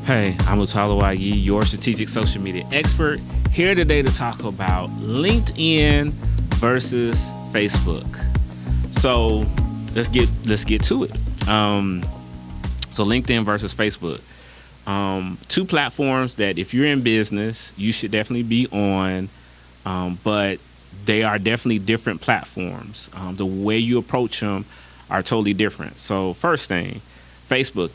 Hey, I'm Lutalo Ayi, your strategic social media expert, here today to talk about LinkedIn versus Facebook. So let's get to it. So LinkedIn versus Facebook, two platforms that if you're in business, you should definitely be on, but they are definitely different platforms. The way you approach them are totally different. So first thing, Facebook.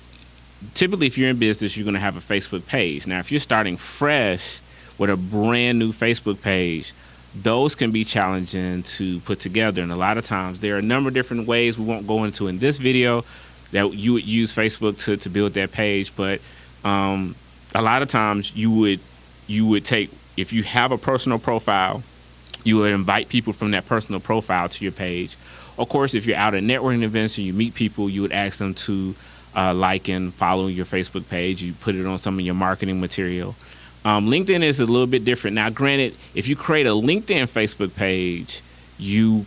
Typically, if you're in business, you're going to have a Facebook page. Now, if you're starting fresh with a brand new Facebook page, those can be challenging to put together. And a lot of times, there are a number of different ways we won't go into in this video that you would use Facebook to build that page. But a lot of times, you would take, if you have a personal profile, you would invite people from that personal profile to your page. Of course, if you're out at networking events and you meet people, you would ask them to like and follow your Facebook page. You put it on some of your marketing material. LinkedIn is a little bit different. Now, granted, if you create a LinkedIn Facebook page, you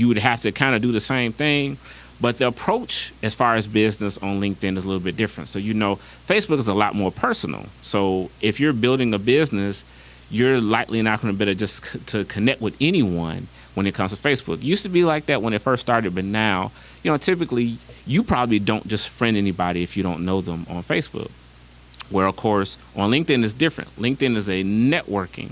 would have to kind of do the same thing, but the approach as far as business on LinkedIn is a little bit different. So, Facebook is a lot more personal. So if you're building a business, you're likely not going to be able to connect with anyone when it comes to Facebook. It used to be like that when it first started, but now, typically you probably don't just friend anybody if you don't know them on Facebook. Where, of course, on LinkedIn is different. LinkedIn is a networking.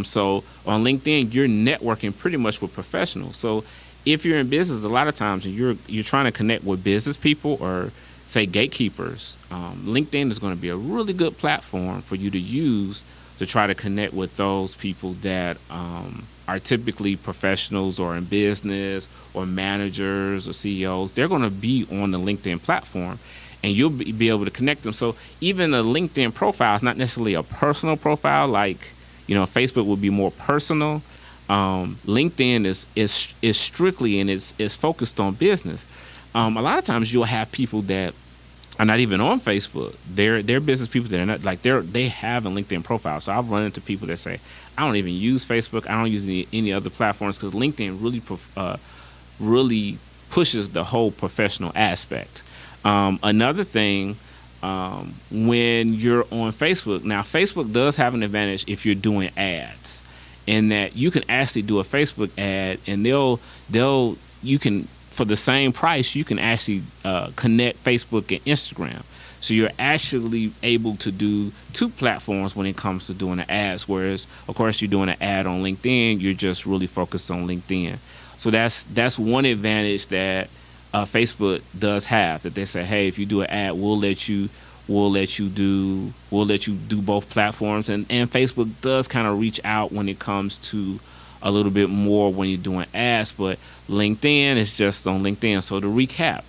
So on LinkedIn, you're networking pretty much with professionals. So if you're in business, a lot of times you're trying to connect with business people or say gatekeepers, LinkedIn is going to be a really good platform for you to use to try to connect with those people that are typically professionals or in business or managers or CEOs. They're going to be on the LinkedIn platform, and you'll be able to connect them. So even a LinkedIn profile is not necessarily a personal profile like, Facebook would be more personal. LinkedIn is strictly and is focused on business. A lot of times you'll have people that are not even on Facebook. They're business people that are not they have a LinkedIn profile. So I've run into people that say, I don't even use Facebook. I don't use any other platforms because LinkedIn really pushes the whole professional aspect. Another thing, when you're on Facebook, now Facebook does have an advantage if you're doing ads, in that you can actually do a Facebook ad and you can, for the same price, you can actually connect Facebook and Instagram. So you're actually able to do two platforms when it comes to doing the ads. Whereas, of course, you're doing an ad on LinkedIn, you're just really focused on LinkedIn. So that's one advantage that Facebook does have. That they say, hey, if you do an ad, we'll let you do both platforms. And Facebook does kind of reach out when it comes to a little bit more when you're doing ads, but LinkedIn is just on LinkedIn. So to recap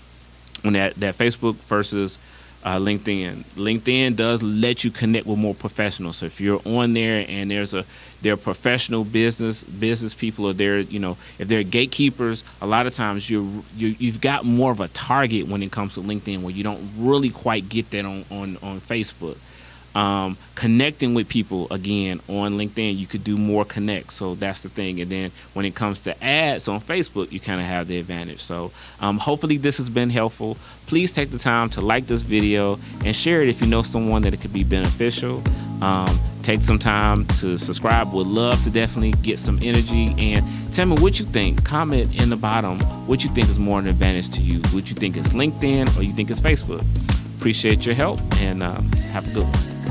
on that Facebook versus LinkedIn does let you connect with more professionals. So if you're on there and they're professional business people, or if they're gatekeepers, a lot of times you've got more of a target when it comes to LinkedIn, where you don't really quite get that on Facebook. Connecting with people again on LinkedIn, you could do more connects. So that's the thing. And then when it comes to ads on Facebook, you kind of have the advantage. So hopefully this has been helpful. Please take the time to like this video and share it if you know someone that it could be beneficial. Take some time to subscribe. Would love to definitely get some energy, and tell me what you think. Comment in the bottom what you think is more an advantage to you. What you think is LinkedIn or you think it's Facebook. Appreciate your help, and have a good one.